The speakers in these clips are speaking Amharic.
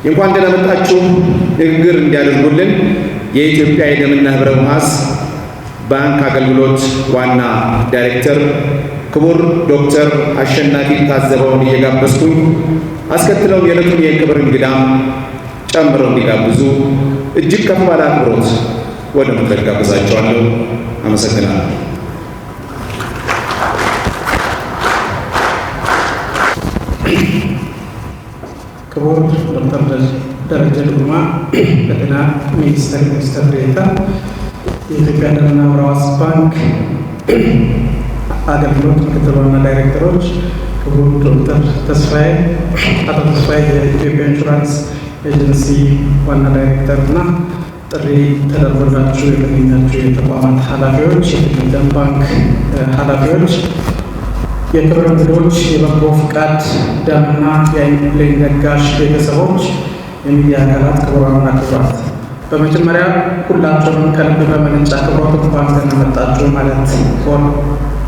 እንኳን ደህና መጣችሁ ንግግር እንዲያደርጉልን የኢትዮጵያ የደምና ህብረ ሕዋስ ባንክ አገልግሎት ዋና ዳይሬክተር ክቡር ዶክተር አሸናፊ ታዘበውን እየጋበዝኩኝ አስከትለው የዕለቱን የክብር እንግዳም ጨምረው እንዲጋብዙ እጅግ ከፍ ባለ አክብሮት ወደ መድረክ ጋብዛቸዋለሁ። አመሰግናለሁ። ክቡር ዶክተር ደረጀ ዱጉማ በጤና ሚኒስቴር ሚኒስትር ዴኤታ፣ የኢትዮጵያ ደምና ህብረ ሕዋስ ባንክ አገልግሎት ምክትል ዋና ዳይሬክተሮች፣ ክቡር ዶክተር ተስፋዬ አቶ ተስፋዬ የኢትዮጵያ ኢንሹራንስ ኤጀንሲ ዋና ዳይሬክተር እና ጥሪ ተደርጎላችሁ የተገኛችሁ የተቋማት ኃላፊዎች፣ የግል ደም ባንክ ኃላፊዎች፣ የክብር እንግዶች፣ የበጎ ፍቃድ ደምና የዓይን ብሌን ለጋሽ ቤተሰቦች፣ የሚዲያ አካላት፣ ክቡራንና ክቡራት፣ በመጀመሪያ ሁላችሁንም ከልብ በመነጨ አክብሮት እንኳን ደህና መጣችሁ ማለት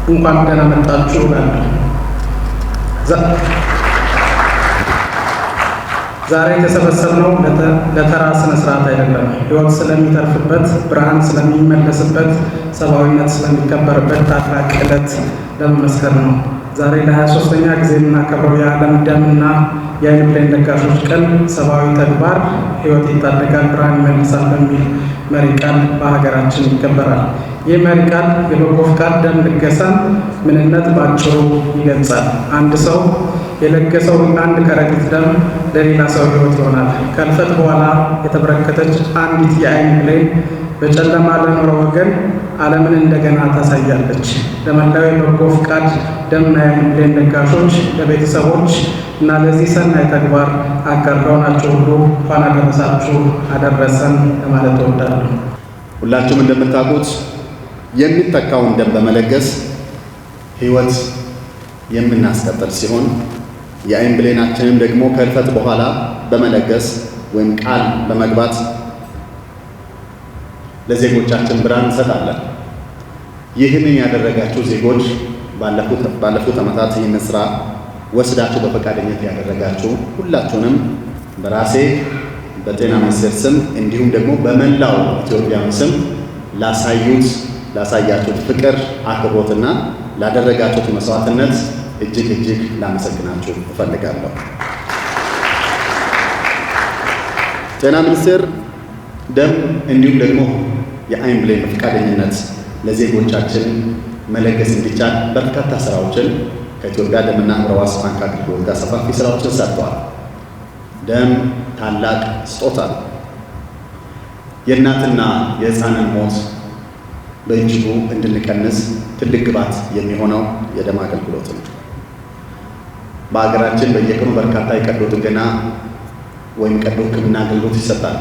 እንኳን ደህና መጣችሁ እላለሁ። ዛሬ የተሰበሰብነው ለተራ ስነ ስርዓት አይደለም። ሕይወት ስለሚተርፍበት፣ ብርሃን ስለሚመለስበት፣ ሰብአዊነት ስለሚከበርበት ታላቅ ዕለት ለመመስከር ነው። ዛሬ ለ23ኛ ጊዜ የምናከብረው የዓለም ደምና የዓይን ብሌን ለጋሾች ቀን ሰብአዊ ተግባር ሕይወት ይታደጋል፣ ብርሃን ይመልሳል በሚል መሪ ቃል በሀገራችን ይከበራል። ይህ መሪ ቃል የበጎ ፍቃድ ደም ልገሳን ምንነት በአጭሩ ይገልጻል። አንድ ሰው የለገሰው አንድ ከረጢት ደም ለሌላ ሰው ሕይወት ይሆናል። ከልፈት በኋላ የተበረከተች አንዲት የዓይን ብሌን በጨለማ ለኖረ ወገን ዓለምን እንደገና ታሳያለች። ለመላው የበጎ ፍቃድ ደምና የዓይን ብሌን ለጋሾች፣ ለቤተሰቦች እና ለዚህ ሰናይ ተግባር አጋር ለሆናችሁ ሁሉ እንኳን አደረሳችሁ አደረሰን ለማለት እወዳለሁ። ሁላችሁም እንደምታውቁት የሚተካውን ደም በመለገስ ሕይወት የምናስቀጥል ሲሆን የዓይን ብሌናችንን ደግሞ ከህልፈት በኋላ በመለገስ ወይም ቃል በመግባት ለዜጎቻችን ብርሃን እንሰጣለን። ይህንን ያደረጋችሁ ዜጎች ባለፉት ዓመታት ይህንን ስራ ወስዳችሁ በፈቃደኝነት ያደረጋችሁ ሁላችሁንም በራሴ በጤና ሚኒስቴር ስም እንዲሁም ደግሞ በመላው ኢትዮጵያውያን ስም ላሳያችሁት ፍቅር፣ አክብሮትና ላደረጋችሁት መስዋዕትነት እጅግ ላመሰግናችሁ እፈልጋለሁ። ጤና ሚኒስቴር ደም እንዲሁም ደግሞ የዓይን ብሌን በፈቃደኝነት ለዜጎቻችን መለገስ እንዲቻል በርካታ ስራዎችን ከኢትዮጵያ ደምና ህብረ ሕዋስ ባንክ አገልግሎት ጋር ሰፋፊ ስራዎችን ሰርተዋል። ደም ታላቅ ስጦታ ነው። የእናትና የህፃንን ሞት በእጅጉ እንድንቀንስ ትልቅ ግባት የሚሆነው የደም አገልግሎት ነው። በሀገራችን በየቀኑ በርካታ የቀዶ ጥገና ወይም ቀዶ ሕክምና አገልግሎት ይሰጣል።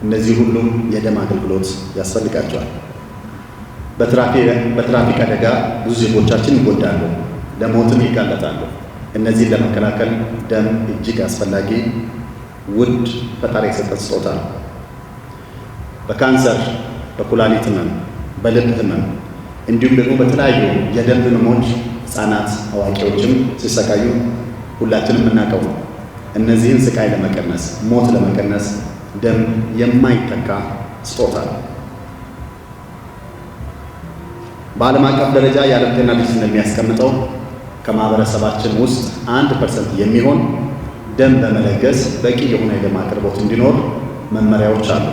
እነዚህ ሁሉ የደም አገልግሎት ያስፈልጋቸዋል። በትራፊክ አደጋ ብዙ ዜጎቻችን ይጎዳሉ፣ ለሞትም ይጋለጣሉ። እነዚህን ለመከላከል ደም እጅግ አስፈላጊ ውድ ፈጣሪ የሰጠን ስጦታ ነው። በካንሰር፣ በኩላሊት ህመም፣ በልብ ህመም እንዲሁም ደግሞ በተለያዩ የደም ህመሞች ህፃናት አዋቂዎችም ሲሰቃዩ ሁላችንም የምናውቀው ነው። እነዚህን ስቃይ ለመቀነስ ሞት ለመቀነስ ደም የማይተካ ስጦታ ነው። በዓለም አቀፍ ደረጃ የዓለም ጤና ድርጅት እንደሚያስቀምጠው ከማህበረሰባችን ውስጥ 1% የሚሆን ደም በመለገስ በቂ የሆነ የደም አቅርቦት እንዲኖር መመሪያዎች አሉ።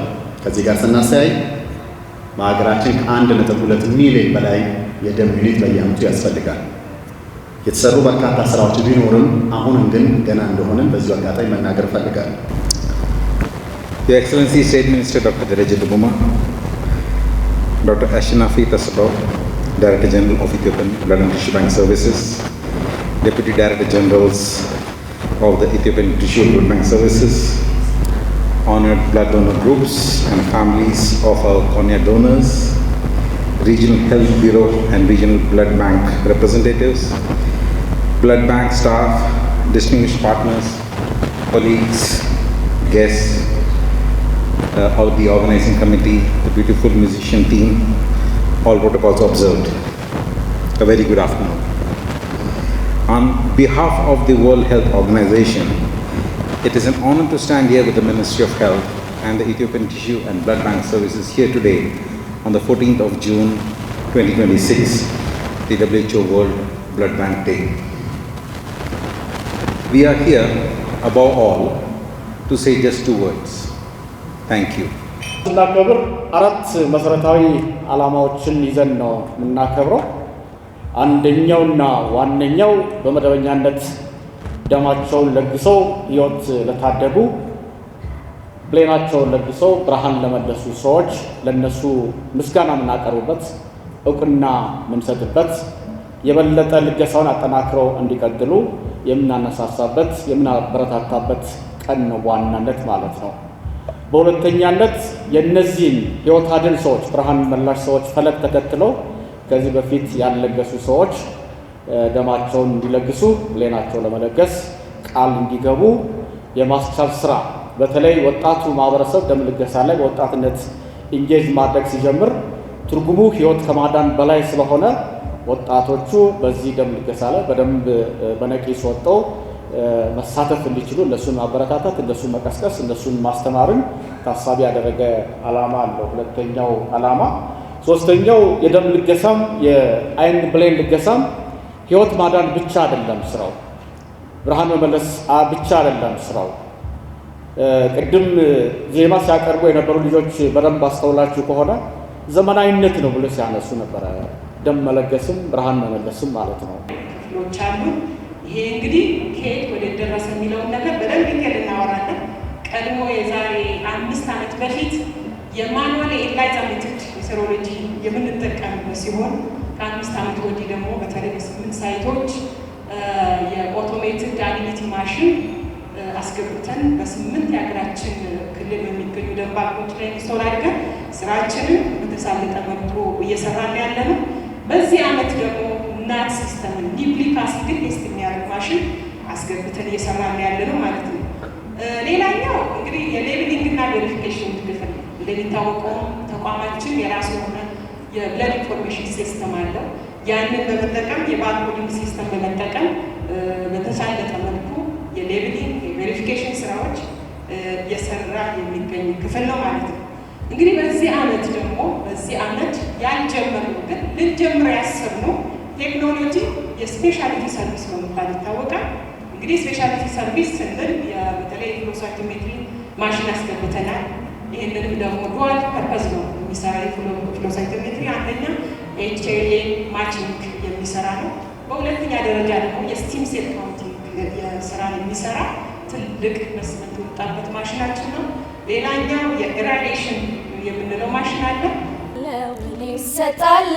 ከዚህ ጋር ስናስተያይ በሀገራችን ከ1.2 ሚሊዮን በላይ የደም ዩኒት በየዓመቱ ያስፈልጋል። የተሰሩ በርካታ ስራዎች ቢኖርም አሁንም ግን ገና እንደሆነ በዚሁ አጋጣሚ መናገር እፈልጋለሁ። Your Excellency State Minister Dr. Dereje Duguma, Dr. Ashnafi Tasbao, Director General of Ethiopian Blood and Tissue Bank Services, Deputy Director Generals of the Ethiopian Tissue Blood Bank Services, honored blood donor groups and families of our cornea donors, Regional Health Bureau and Regional Blood Bank representatives, blood bank staff, distinguished partners, colleagues, guests, of the organizing committee, the beautiful musician team, all protocols observed. A very good afternoon. On behalf of the World Health Organization, it is an honor to stand here with the Ministry of Health and the Ethiopian Tissue and Blood Bank Services here today on the 14th of June 2026, the WHO World Blood Bank Day. We are here, above all, to say just two words. Thank you. ስናከብር አራት መሰረታዊ ዓላማዎችን ይዘን ነው የምናከብረው። አንደኛውና ዋነኛው በመደበኛነት ደማቸውን ለግሰው ሕይወት ለታደጉ ብሌናቸውን ለግሰው ብርሃን ለመለሱ ሰዎች ለነሱ ምስጋና የምናቀርብበት እውቅና የምንሰጥበት የበለጠ ልገሳውን አጠናክረው እንዲቀጥሉ የምናነሳሳበት የምናበረታታበት ቀን ነው በዋናነት ማለት ነው። በሁለተኛነት የነዚህን ሕይወት አድን ሰዎች ብርሃን መላሽ ሰዎች ፈለግ ተከትለው ከዚህ በፊት ያልለገሱ ሰዎች ደማቸውን እንዲለግሱ ብሌናቸው ለመለገስ ቃል እንዲገቡ የማስቻል ስራ በተለይ ወጣቱ ማህበረሰብ ደም ልገሳ ላይ በወጣትነት ኢንጌጅ ማድረግ ሲጀምር ትርጉሙ ሕይወት ከማዳን በላይ ስለሆነ ወጣቶቹ በዚህ ደም ልገሳ ላይ በደንብ በነቂስ ወጥተው መሳተፍ እንዲችሉ እነሱን ማበረታታት እነሱን መቀስቀስ እነሱን ማስተማርን ታሳቢ ያደረገ ዓላማ አለው። ሁለተኛው ዓላማ ሶስተኛው የደም ልገሳም የአይን ብሌን ልገሳም ሕይወት ማዳን ብቻ አይደለም ስራው፣ ብርሃን መመለስ ብቻ አይደለም ስራው። ቅድም ዜማ ሲያቀርቡ የነበሩ ልጆች በደንብ አስተውላችሁ ከሆነ ዘመናዊነት ነው ብሎ ሲያነሱ ነበረ። ደም መለገስም ብርሃን መመለስም ማለት ነው። ክፍሎች አሉ። ይሄ እንግዲህ ከየት ወደ ደረሰ የሚለውን ነገር በደንብ ይከል እናወራለን። ቀድሞ የዛሬ 5 ዓመት በፊት የማኑዋል ኤላይዛ ሜቶድ ሴሮሎጂ የምንጠቀምበት ሲሆን ከ5 ዓመት ወዲህ ደግሞ በተለይ በ8 ሳይቶች የኦቶሜትድ ዳያሊሲስ ማሽን አስገብተን በ8 የሀገራችን ክልል የሚገኙ ደም ባንኮች ላይ ኢንስቶል አድርገን ስራችንን በተሳለጠ መልኩ እየሰራን ያለ ነው። በዚህ ዓመት ደግሞ ናት ሲስተምን ኒውክሊክ አሲድን ቴስት የሚያደርግ ማሽን አስገብተን እየሰራን ያለ ነው ማለት ነው። ሌላኛው እንግዲህ የሌብሊንግ እና ቬሪፊኬሽን ክፍል እንደሚታወቀው ተቋማችን የራሱ የሆነ የብለድ ኢንፎርሜሽን ሲስተም አለው። ያንን በመጠቀም የባርኮዲንግ ሲስተም በመጠቀም በተሳለጠ መልኩ የሌብሊንግ የቬሪፊኬሽን ስራዎች እየሰራ የሚገኝ ክፍል ነው ማለት ነው። እንግዲህ በዚህ ዓመት ያልጀመርነው ግን ልንጀምር ያሰብነው ቴክኖሎጂ የስፔሻሊቲ ሰርቪስ ነው የሚባል ይታወቃል። እንግዲህ ስፔሻሊቲ ሰርቪስ ስንል በተለይ ፍሎ ሳይቶሜትሪ ማሽን አስገብተናል። ይህንንም ደግሞ ዱዋል ፐርፐዝ ነው የሚሰራ የፍሎ ሳይቶሜትሪ፣ አንደኛ ኤችኤልኤ ማቺንግ የሚሰራ ነው። በሁለተኛ ደረጃ ደግሞ የስቲም ሴል ካውንቲንግ የስራን የሚሰራ ትልቅ መስመት የወጣበት ማሽናችን ነው። ሌላኛው የኢራዲዬሽን የምንለው ማሽን አለ። ይሰጣል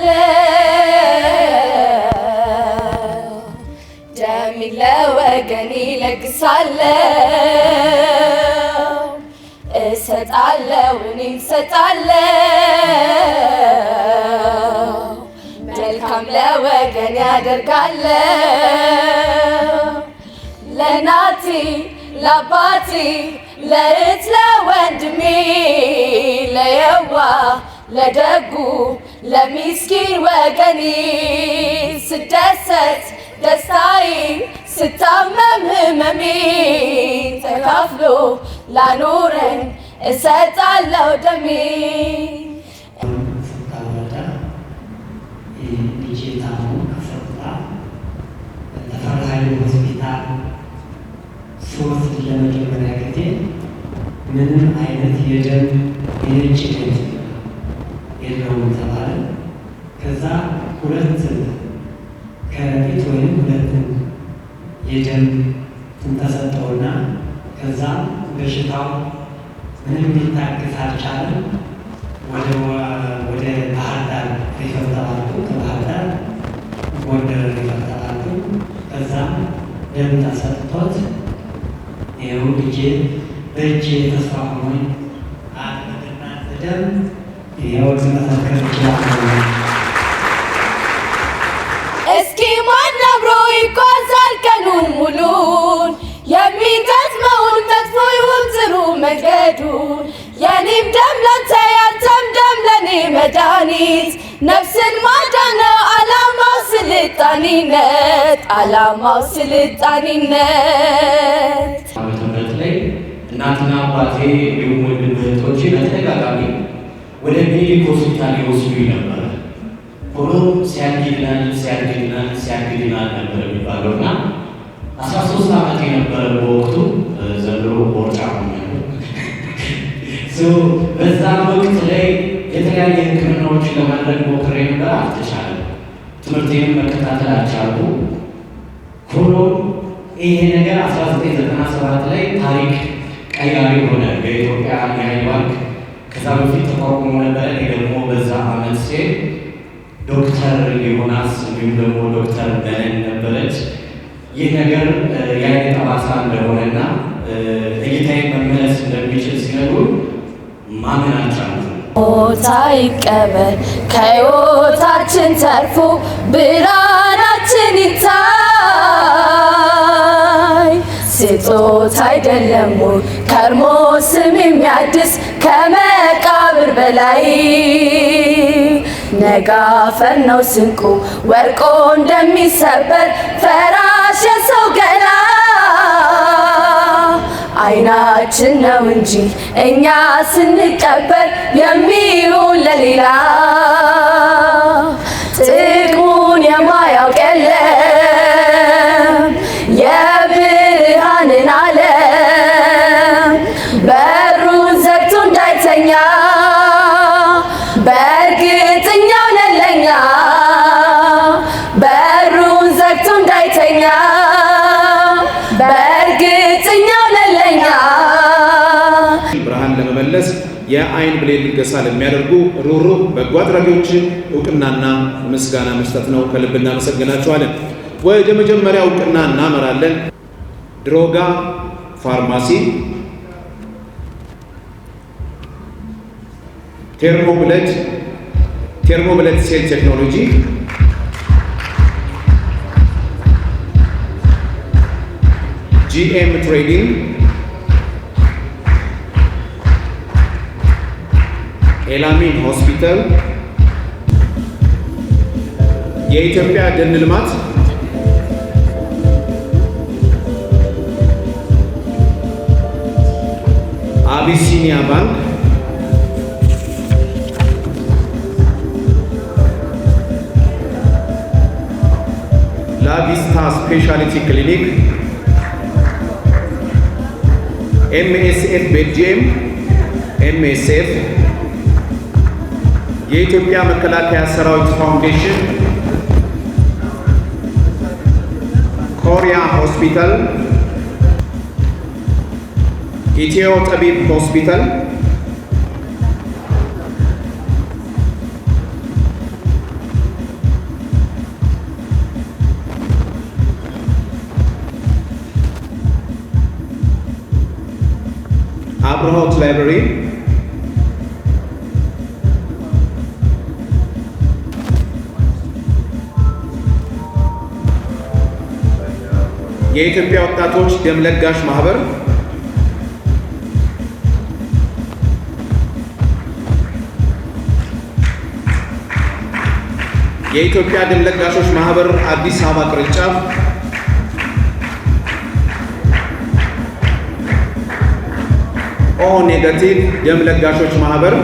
ደም ለወገን ይለግሳል እሰጣለሁ እኔ እሰጣለሁ መልካም ለወገን ያደርጋል ለናቲ ለአባቴ ለእህት ለወንድሜ ለየዋ ለደጉ ለሚስኪን ወገኔ ስደሰት ደስታዬ ስታመም ህመሜ ተካፍሎ ላኖረኝ እሰጣለሁ ደሜ። ሆስፒታል ሶስት ለመጀመሪያ ጊዜ ምንም አይነት የደም የነጭ ደም የለውም ተባለ። ከዛ ሁለት ከረጢት ወይም ሁለት የደም ተሰጠውና ከዛ በሽታው ምንም ሊታገስ አልቻለም። ወደ ባህር ዳር ሪፈር ተባልኩ። ከባህር ዳር ጎንደር ሪፈር ተባልኩ። ከዛም ደም ተሰጥቶት ይኸው ልጄ በእጄ ተስፋ ሆኖኝ አጥንትና ደም ይኸው ልመሰክር እችላለሁ። እስኪ ማን አብሮ ይጓዛል ቀኑን ሙሉን የሚገጥመውን መጥፎ ይሁን ጥሩ መንገዱን የኔም ደም ላንተ ያንተም ደም ለኔ መድኃኒት ነፍስን ማዳን ነው ዓላማው ስልጣኔነት ዓላማው ስልጣኔነት። ዓመተ ምህረት ላይ እናትና አባቴ እንዲሁም ወንድም እህቶቼ በተደጋጋሚ ወደ ሚኒሊክ ሆስፒታል ይወስዱኝ ነበረ። ሆኖም ሲያድግናል ነበር የሚባለው እና 13 ዓመት የነበረ በወቅቱ ዘንድሮ ቦርጫ በዛ ወቅት ላይ የተለያየ ሕክምናዎችን ለማድረግ ሞክሬ ነበር፣ አልተቻለም። ትምህርቴንም መከታተል አልቻልኩ። ሆኖም ይሄ ነገር 1997 ላይ ታሪክ ቀያሪ ሆነ። በኢትዮጵያ የኃይል ባንክ ከዛ በፊት ተቋቁሞ ነበረ። እኔ ደግሞ በዛ ዓመት ሴት ዶክተር ዮናስ እንዲሁም ደግሞ ዶክተር በለን ነበረች። ይህ ነገር የዓይን ጠባሳ እንደሆነና እይታዬ መመለስ እንደሚችል ሲነግሩ ማመን አልቻልኩም። ሞታ ይቀበል ከሕይወታችን ተርፎ ብርሃናችን ይታይ ስጦታ አይደለም ወይ ከርሞ ስም የሚያድስ ከመቃብር በላይ ነጋ አፈር ነው ስንቁ ወርቆ እንደሚሰበር ፈራሽ የሰው ገላ አይናችን ነው እንጂ እኛ ስንቀበር የሚውል ለሌላ ጥቅሙን የማያውቅ የለም የብርሃንን ዓለም በሩን ዘግቶ እንዳይተኛ በእርግጠኛው ለለኛ በሩን ዘግቶ እንዳይተኛ በእርግጠኛው ለለኛ ብርሃን ለመመለስ የዓይን ብሌን ልገሳ ለሚያደርጉ ሩህሩህ በጎ አድራጊዎችን እውቅናና ምስጋና መስጠት ነው። ከልብ እናመሰግናቸዋለን። ወደ መጀመሪያ እውቅና እናመራለን። ድሮጋ ፋርማሲ፣ ቴርሞብለድ ሴል ቴክኖሎጂ፣ ጂኤም ትሬዲንግ፣ ኤላሚን ሆስፒታል፣ የኢትዮጵያ ደን ልማት፣ አቢሲኒያ ባንክ፣ ላቪስታ ስፔሻሊቲ ክሊኒክ፣ ኤምኤስኤፍ ቤልጂየም፣ ኤምኤስኤፍ፣ የኢትዮጵያ መከላከያ ሰራዊት ፋውንዴሽን፣ ኮሪያ ሆስፒታል፣ ኢትዮ ጠቢብ ሆስፒታል፣ አብርሆት ላይብረሪ፣ የኢትዮጵያ ወጣቶች ደም ለጋሽ ማህበር፣ የኢትዮጵያ ደም ለጋሾች ማህበር አዲስ አበባ ቅርንጫፍ፣ ኦ ኔጋቲቭ ደም ለጋሾች ማህበር፣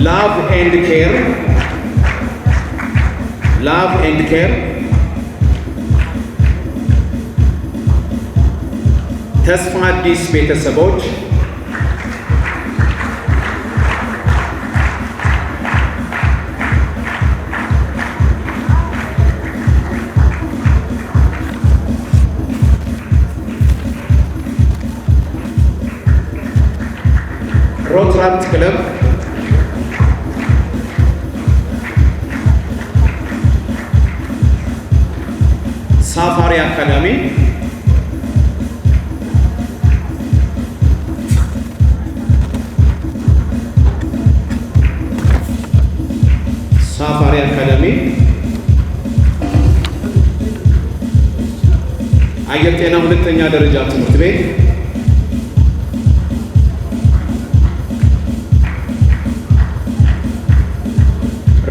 ላቭ ኤንድ ኬር፣ ተስፋ አዲስ ቤተሰቦች፣ ሮትራክት ክለብ፣ ሳፋሪ አካዳሚ ሳፋሪ አካዳሚ አየር ጤና ሁለተኛ ደረጃ ትምህርት ቤት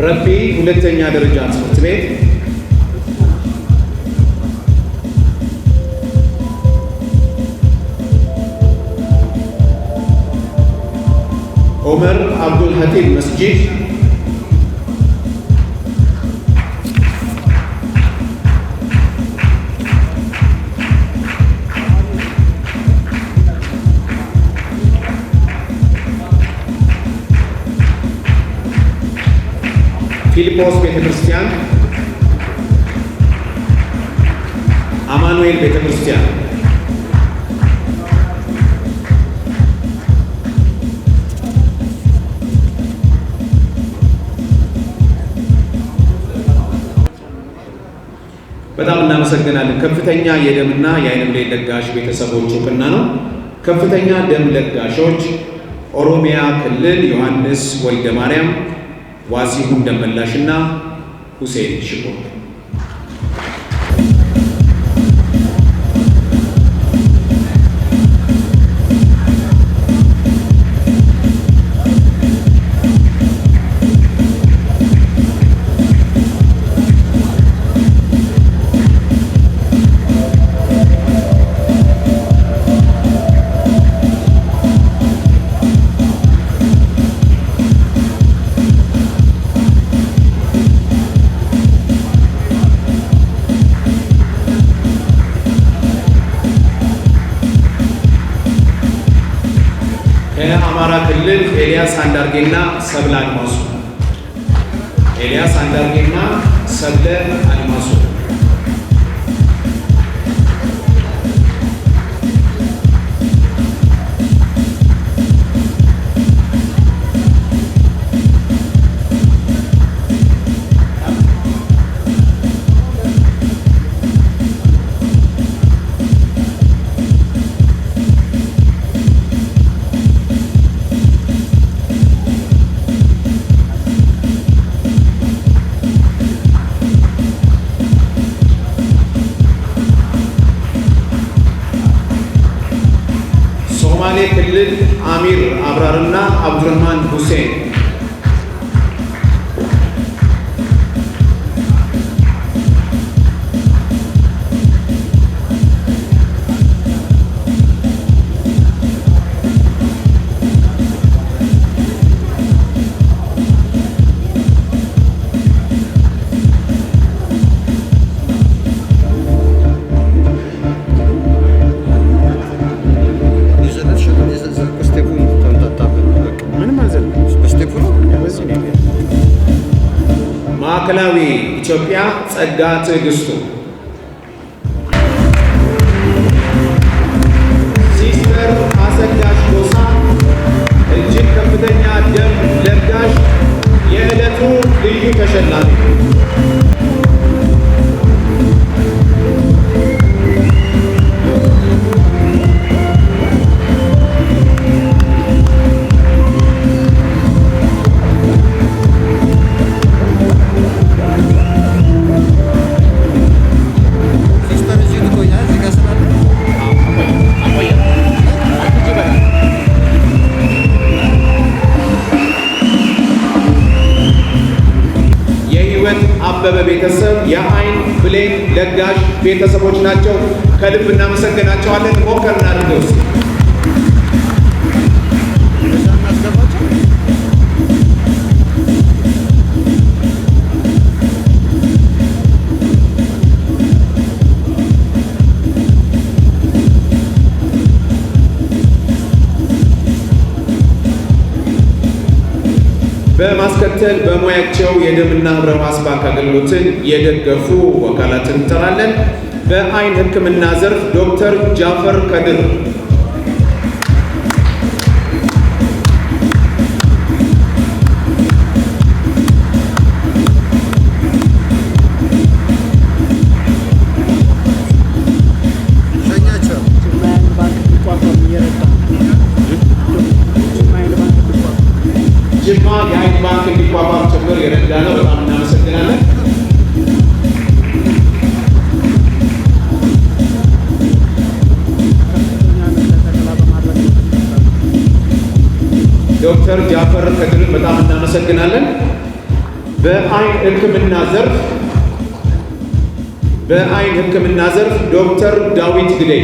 ረቢ ሁለተኛ ደረጃ ትምህርት ቤት ዑመር አብዱል ሀቲብ መስጂድ ፊልጶስ ቤተክርስቲያን አማኑኤል ቤተክርስቲያን በጣም እናመሰግናለን። ከፍተኛ የደምና የዓይን ብሌን ለጋሽ ቤተሰቦች እውቅና ነው። ከፍተኛ ደም ለጋሾች ኦሮሚያ ክልል ዮሐንስ ወልደ ማርያም፣ ዋሲሁን ደመላሽና ሁሴን ሽቦ። ከአማራ ክልል ኤልያስ አንዳርጌና ሰብለ አድማሱ ኤልያስ አንዳርጌና ሰብለ አድማሱ። ሶማሌ ክልል አሚር አብራርና አብዱረህማን ሁሴን። ማዕከላዊ ኢትዮጵያ ጸጋ ትዕግስቱ። ሲስተር አሰጋሽ ጎሳ እጅግ ከፍተኛ ደም ለጋሽ የዕለቱ ልዩ ተሸላሚ። አበበ ቤተሰብ የዓይን ብሌን ለጋሽ ቤተሰቦች ናቸው። ከልብ እናመሰግናቸዋለን። ሞከር እናድርገው። በማስከተል በሙያቸው የደምና ህብረ ሕዋስ ባንክ አገልግሎትን የደገፉ አካላትን እንጠራለን። በዓይን ሕክምና ዘርፍ ዶክተር ጃፈር ከድር፣ እናመሰግናለን። በአይን ሕክምና ዘርፍ ዶክተር ዳዊት ግደይ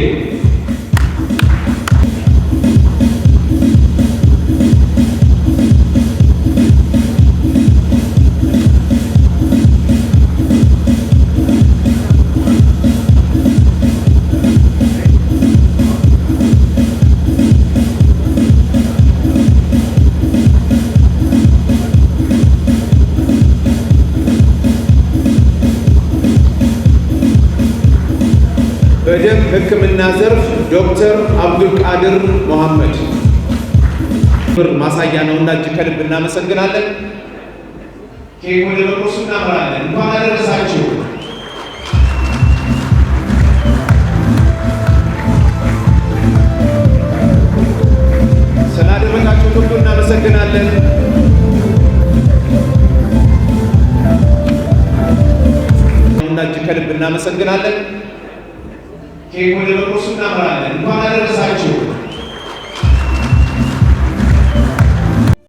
በደም ሕክምና ዘርፍ ዶክተር አብዱልቃድር መሐመድ ማሳያ ነውና እጅግ ከልብ እናመሰግናለን። ኬክ ወደ መቁረሱ እናምራለን። እንኳን አደረሳችሁ። ስላደረጋችሁ ሁሉ እናመሰግናለን። ነውና እጅግ ከልብ እናመሰግናለን። ኬክ ወደ መቁረሱ እናምራለን። እንኳን አደረሳችሁ።